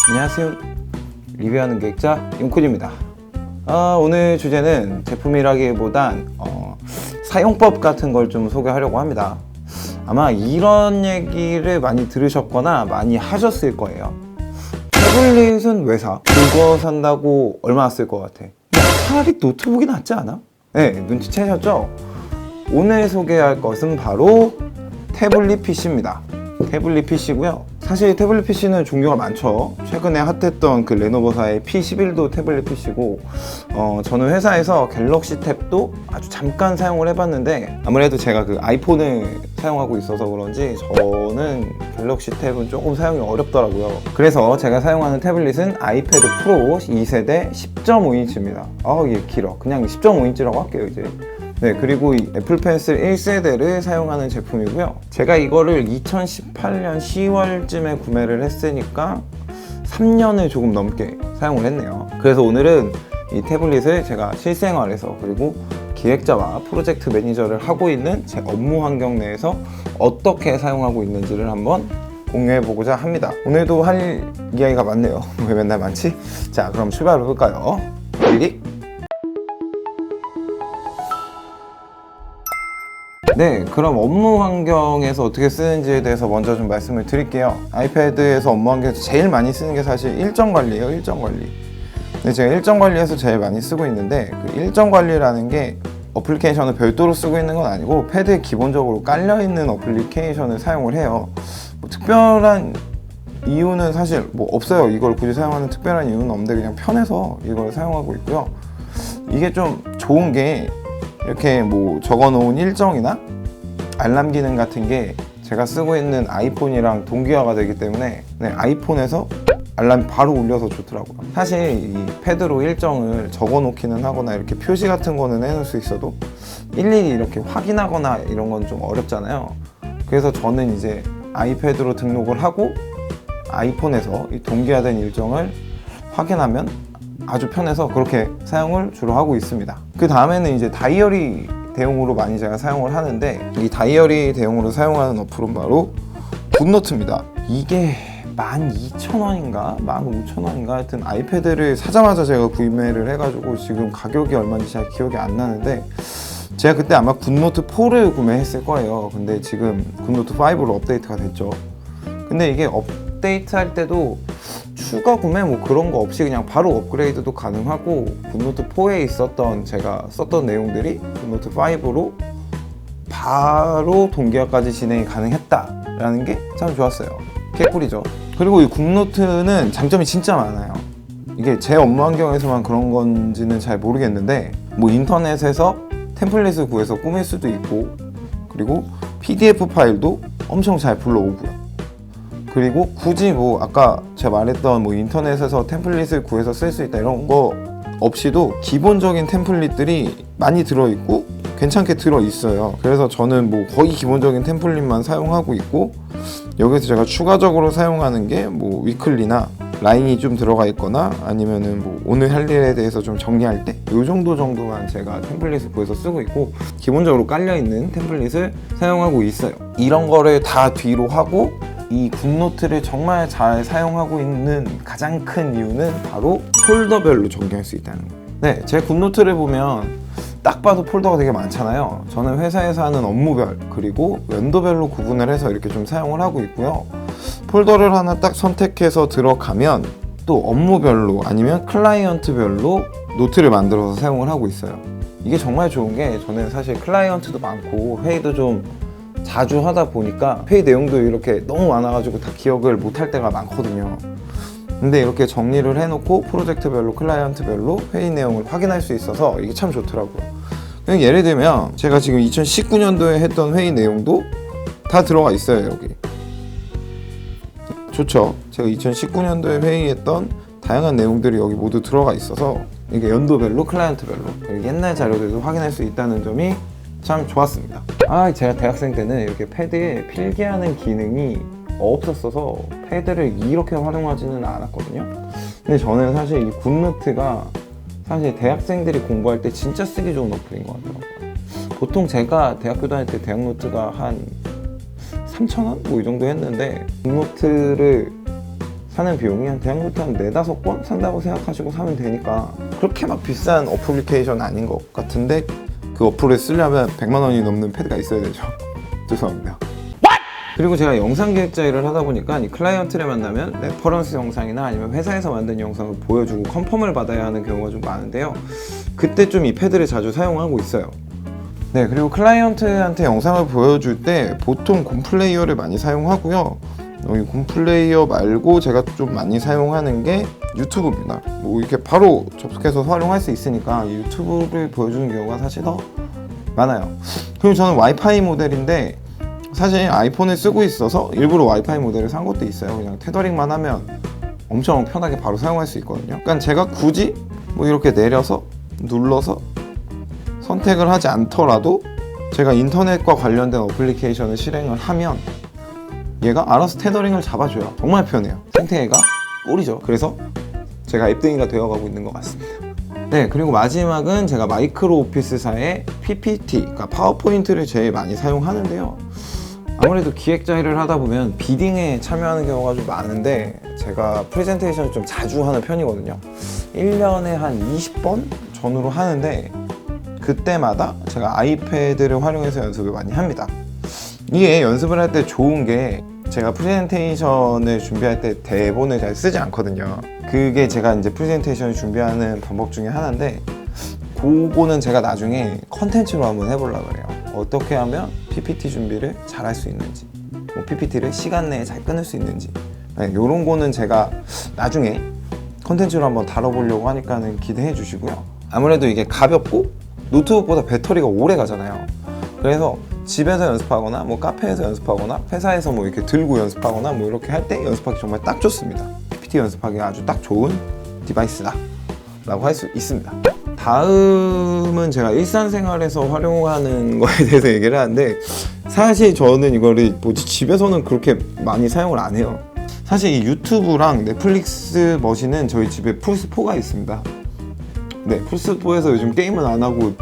안녕하세요. 리뷰하는 기획자 용쿤입니다. 오늘 주제는 제품이라기보단 사용법 같은 걸 좀 소개하려고 합니다. 아마 이런 얘기를 많이 들으셨거나 많이 하셨을 거예요. 태블릿은 왜 사? 그거 산다고 얼마 쓸 것 같아? 차라리 노트북이 낫지 않아? 네, 눈치채셨죠? 오늘 소개할 것은 바로 태블릿 PC입니다. 태블릿 PC고요. 사실 태블릿 PC는 종류가 많죠. 최근에 핫했던 그 레노버사의 P11도 태블릿 PC고, 저는 회사에서 갤럭시 탭도 아주 잠깐 사용을 해봤는데, 아무래도 제가 그 아이폰을 사용하고 있어서 그런지 저는 갤럭시 탭은 조금 사용이 어렵더라고요. 그래서 제가 사용하는 태블릿은 아이패드 프로 2세대 10.5인치입니다. 이게 길어. 그냥 10.5인치라고 할게요, 이제. 네, 그리고 이 애플 펜슬 1세대를 사용하는 제품이고요. 제가 이거를 2018년 10월쯤에 구매를 했으니까 3년을 조금 넘게 사용을 했네요. 그래서 오늘은 이 태블릿을 제가 실생활에서, 그리고 기획자와 프로젝트 매니저를 하고 있는 제 업무 환경 내에서 어떻게 사용하고 있는지를 한번 공유해보고자 합니다. 오늘도 할 이야기가 많네요. 왜 맨날 많지? 자, 그럼 출발해볼까요? 네, 그럼 업무 환경에서 어떻게 쓰는지에 대해서 먼저 좀 말씀을 드릴게요. 아이패드에서 업무 환경에서 제일 많이 쓰는 게 사실 일정 관리예요, 일정 관리. 근데 제가 일정 관리에서 제일 많이 쓰고 있는데, 그 일정 관리라는 게 어플리케이션을 별도로 쓰고 있는 건 아니고 패드에 기본적으로 깔려있는 어플리케이션을 사용을 해요. 뭐 특별한 이유는 사실 뭐 없어요. 이걸 굳이 사용하는 특별한 이유는 없는데 그냥 편해서 이걸 사용하고 있고요. 이게 좀 좋은 게 이렇게 뭐 적어놓은 일정이나 알람 기능 같은 게 제가 쓰고 있는 아이폰이랑 동기화가 되기 때문에 아이폰에서 알람이 바로 울려서 좋더라고요. 사실 이 패드로 일정을 적어놓기는 하거나 이렇게 표시 같은 거는 해놓을 수 있어도 일일이 이렇게 확인하거나 이런 건 좀 어렵잖아요. 그래서 저는 이제 아이패드로 등록을 하고 아이폰에서 이 동기화된 일정을 확인하면 아주 편해서 그렇게 사용을 주로 하고 있습니다. 그 다음에는 이제 다이어리 대용으로 많이 제가 사용을 하는데, 이 다이어리 대용으로 사용하는 어플은 바로 굿노트입니다. 이게 12,000원인가 15,000원인가 하여튼 아이패드를 사자마자 제가 구매를 해가지고 지금 가격이 얼마인지 잘 기억이 안 나는데, 제가 그때 아마 굿노트 4를 구매했을 거예요. 근데 지금 굿노트 5로 업데이트가 됐죠. 근데 이게 업데이트 할 때도 추가 구매 뭐 그런 거 없이 그냥 바로 업그레이드도 가능하고, 굿노트 4에 있었던 제가 썼던 내용들이 굿노트 5로 바로 동기화까지 진행이 가능했다라는 게 참 좋았어요. 개꿀이죠. 그리고 이 굿노트는 장점이 진짜 많아요. 이게 제 업무 환경에서만 그런 건지는 잘 모르겠는데, 뭐 인터넷에서 템플릿을 구해서 꾸밀 수도 있고, 그리고 PDF 파일도 엄청 잘 불러오고요. 그리고 굳이 뭐 아까 제가 말했던 뭐 인터넷에서 템플릿을 구해서 쓸 수 있다 이런 거 없이도 기본적인 템플릿들이 많이 들어있고 괜찮게 들어있어요. 그래서 저는 뭐 거의 기본적인 템플릿만 사용하고 있고, 여기서 제가 추가적으로 사용하는 게 뭐 위클리나 라인이 좀 들어가 있거나 아니면은 뭐 오늘 할 일에 대해서 좀 정리할 때 요 정도만 제가 템플릿을 구해서 쓰고 있고, 기본적으로 깔려있는 템플릿을 사용하고 있어요. 이런 거를 다 뒤로 하고 이 굿노트를 정말 잘 사용하고 있는 가장 큰 이유는 바로 폴더별로 정리할 수 있다는 거예요. 네, 제 굿노트를 보면 딱 봐도 폴더가 되게 많잖아요. 저는 회사에서 하는 업무별 그리고 연도별로 구분을 해서 이렇게 좀 사용을 하고 있고요. 폴더를 하나 딱 선택해서 들어가면 또 업무별로 아니면 클라이언트별로 노트를 만들어서 사용을 하고 있어요. 이게 정말 좋은 게, 저는 사실 클라이언트도 많고 회의도 좀 자주 하다 보니까 회의 내용도 이렇게 너무 많아가지고 다 기억을 못할 때가 많거든요. 근데 이렇게 정리를 해놓고 프로젝트별로 클라이언트별로 회의 내용을 확인할 수 있어서 이게 참 좋더라고요. 그냥 예를 들면 제가 지금 2019년도에 했던 회의 내용도 다 들어가 있어요. 여기 좋죠. 제가 2019년도에 회의했던 다양한 내용들이 여기 모두 들어가 있어서 이게 연도별로 클라이언트별로 옛날 자료들도 확인할 수 있다는 점이 참 좋았습니다. 제가 대학생 때는 이렇게 패드에 필기하는 기능이 없었어서 패드를 이렇게 활용하지는 않았거든요. 근데 저는 사실 이 굿노트가 사실 대학생들이 공부할 때 진짜 쓰기 좋은 어플인 것 같더라고요. 보통 제가 대학교 다닐 때 대학노트가 한 3,000원? 뭐 이 정도 했는데 굿노트를 사는 비용이 한 대학노트 한 4-5권 산다고 생각하시고 사면 되니까 그렇게 막 비싼 어플리케이션 아닌 것 같은데 그 어플을 쓰려면 100만 원이 넘는 패드가 있어야 되죠. 죄송합니다. 그리고 제가 영상 기획자 일을 하다 보니까 이 클라이언트를 만나면 레퍼런스 영상이나 아니면 회사에서 만든 영상을 보여주고 컨펌을 받아야 하는 경우가 좀 많은데요. 그때 좀 이 패드를 자주 사용하고 있어요. 네, 그리고 클라이언트한테 영상을 보여줄 때 보통 곰플레이어를 많이 사용하고요. 이 곰플레이어 말고 제가 좀 많이 사용하는 게 유튜브입니다. 뭐 이렇게 바로 접속해서 활용할 수 있으니까 유튜브를 보여주는 경우가 사실 더 많아요. 그리고 저는 와이파이 모델인데 사실 아이폰을 쓰고 있어서 일부러 와이파이 모델을 산 것도 있어요. 그냥 테더링만 하면 엄청 편하게 바로 사용할 수 있거든요. 그러니까 제가 굳이 뭐 이렇게 내려서 눌러서 선택을 하지 않더라도 제가 인터넷과 관련된 어플리케이션을 실행을 하면 얘가 알아서 테더링을 잡아줘요. 정말 편해요. 생태계가 꿀이죠. 그래서 제가 앱등이가 되어가고 있는 것 같습니다. 네, 그리고 마지막은 제가 마이크로 오피스사의 PPT, 그러니까 파워포인트를 제일 많이 사용하는데요. 아무래도 기획자 일을 하다 보면 비딩에 참여하는 경우가 좀 많은데 제가 프레젠테이션을 좀 자주 하는 편이거든요. 1년에 한 20번 전후로 하는데 그때마다 제가 아이패드를 활용해서 연습을 많이 합니다. 이게 연습을 할 때 좋은 게 제가 프레젠테이션을 준비할 때 대본을 잘 쓰지 않거든요. 그게 제가 이제 프레젠테이션을 준비하는 방법 중에 하나인데 그거는 제가 나중에 컨텐츠로 한번 해보려고 해요. 어떻게 하면 PPT 준비를 잘 할 수 있는지, 뭐 PPT를 시간 내에 잘 끊을 수 있는지, 네, 이런 거는 제가 나중에 컨텐츠로 한번 다뤄보려고 하니까는 기대해 주시고요. 아무래도 이게 가볍고 노트북보다 배터리가 오래 가잖아요. 그래서 집에서 연습하거나 뭐 카페에서 연습하거나 회사에서 뭐 이렇게 들고 연습하거나 뭐 이렇게 할 때 연습하기 정말 딱 좋습니다. PPT 연습하기 아주 딱 좋은 디바이스다 라고 할 수 있습니다. 다음은 제가 일상생활에서 활용하는 거에 대해서 얘기를 하는데 사실 저는 이거를 집에서는 그렇게 많이 사용을 안 해요. 사실 이 유튜브랑 넷플릭스 머신은 저희 집에 플스4가 있습니다. 네, 플스4에서 요즘 게임은 안 하고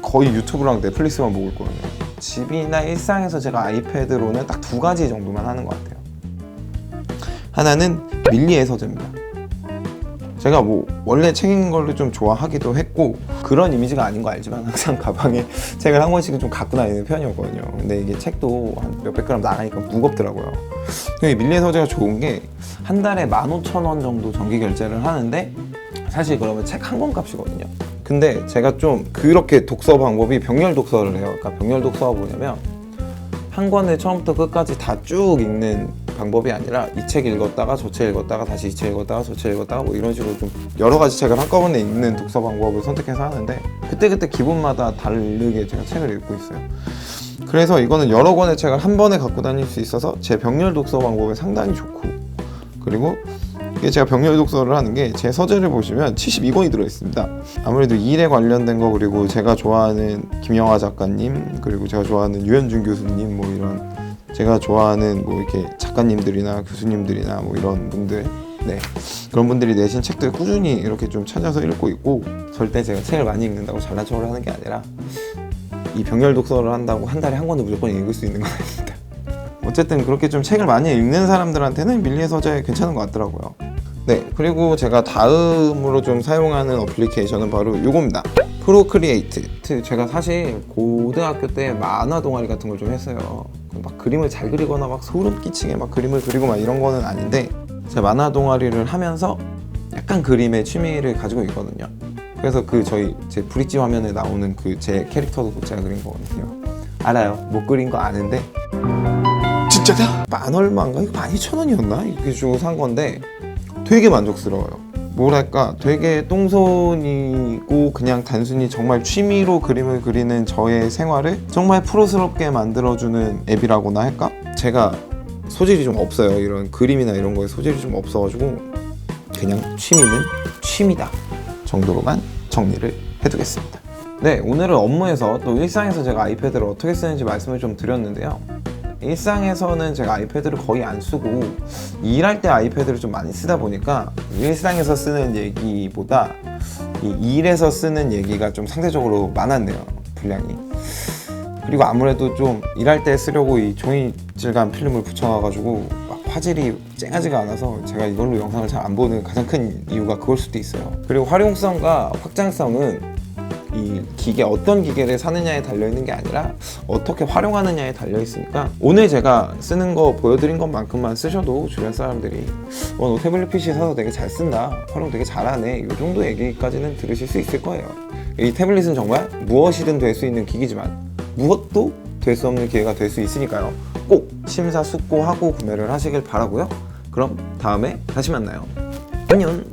거의 유튜브랑 넷플릭스만 보고 있거든요. 집이나 일상에서 제가 아이패드로는 딱 2가지 정도만 하는 것 같아요. 하나는 밀리의 서재입니다. 제가 뭐 원래 책 읽는 걸 좀 좋아하기도 했고 그런 이미지가 아닌 거 알지만 항상 가방에 책을 한 권씩은 좀 갖고 다니는 편이었거든요. 근데 이게 책도 한 몇백 그램 나가니까 무겁더라고요. 이 밀리의 서재가 좋은 게 한 달에 15,000원 정도 정기 결제를 하는데 사실 그러면 책 한 권 값이거든요. 근데 제가 좀 그렇게 독서 방법이 병렬 독서를 해요. 그러니까 병렬 독서가 뭐냐면 한 권을 처음부터 끝까지 다 쭉 읽는 방법이 아니라 이 책 읽었다가 저 책 읽었다가 다시 이 책 읽었다가 저 책 읽었다가 뭐 이런 식으로 좀 여러 가지 책을 한꺼번에 읽는 독서 방법을 선택해서 하는데 그때그때 기분마다 다르게 제가 책을 읽고 있어요. 그래서 이거는 여러 권의 책을 한 번에 갖고 다닐 수 있어서 제 병렬 독서 방법에 상당히 좋고 그리고 이게 제가 병렬 독서를 하는 게 제 서재를 보시면 72권이 들어있습니다. 아무래도 일에 관련된 거 그리고 제가 좋아하는 김영하 작가님 그리고 제가 좋아하는 유현준 교수님 뭐 이런 제가 좋아하는 뭐 이렇게 작가님들이나 교수님들이나 뭐 이런 분들 네 그런 분들이 내신 책들 꾸준히 이렇게 좀 찾아서 읽고 있고 절대 제가 책을 많이 읽는다고 잘난 척을 하는 게 아니라 이 병렬 독서를 한다고 한 달에 한 권도 무조건 읽을 수 있는 건 아닙니다. 어쨌든 그렇게 좀 책을 많이 읽는 사람들한테는 밀리의 서재 괜찮은 것 같더라고요. 네, 그리고 제가 다음으로 좀 사용하는 어플리케이션은 바로 이겁니다. 프로크리에이트. 제가 사실 고등학교 때 만화 동아리 같은 걸 좀 했어요. 막 그림을 잘 그리거나 막 소름 끼치게 막 그림을 그리고 막 이런 거는 아닌데 제가 만화 동아리를 하면서 약간 그림의 취미를 가지고 있거든요. 그래서 제 브릿지 화면에 나오는 그 제 캐릭터도 제가 그린 거거든요. 알아요. 못 그린 거 아는데 진짜다? 만 얼마인가? 이거 12,000원이었나? 이렇게 주고 산 건데 되게 만족스러워요. 뭐랄까 되게 똥손이고 그냥 단순히 정말 취미로 그림을 그리는 저의 생활을 정말 프로스럽게 만들어주는 앱이라고나 할까? 제가 소질이 좀 없어요. 이런 그림이나 이런 거에 소질이 좀 없어가지고 그냥 취미는 취미다 정도로만 정리를 해두겠습니다. 네, 오늘은 업무에서 또 일상에서 제가 아이패드를 어떻게 쓰는지 말씀을 좀 드렸는데요. 일상에서는 제가 아이패드를 거의 안 쓰고 일할 때 아이패드를 좀 많이 쓰다 보니까 일상에서 쓰는 얘기보다 이 일에서 쓰는 얘기가 좀 상대적으로 많았네요. 분량이. 그리고 아무래도 좀 일할 때 쓰려고 이 종이 질감 필름을 붙여놔가지고 막 화질이 쨍하지가 않아서 제가 이걸로 영상을 잘 안 보는 가장 큰 이유가 그걸 수도 있어요. 그리고 활용성과 확장성은 이 기계, 어떤 기계를 사느냐에 달려있는 게 아니라 어떻게 활용하느냐에 달려있으니까 오늘 제가 쓰는 거 보여드린 것만큼만 쓰셔도 주변 사람들이 너 태블릿 PC 사서 되게 잘 쓴다, 활용 되게 잘하네, 이 정도 얘기까지는 들으실 수 있을 거예요. 이 태블릿은 정말 무엇이든 될 수 있는 기기지만 무엇도 될 수 없는 기회가 될 수 있으니까요. 꼭 심사숙고하고 구매를 하시길 바라고요. 그럼 다음에 다시 만나요. 안녕.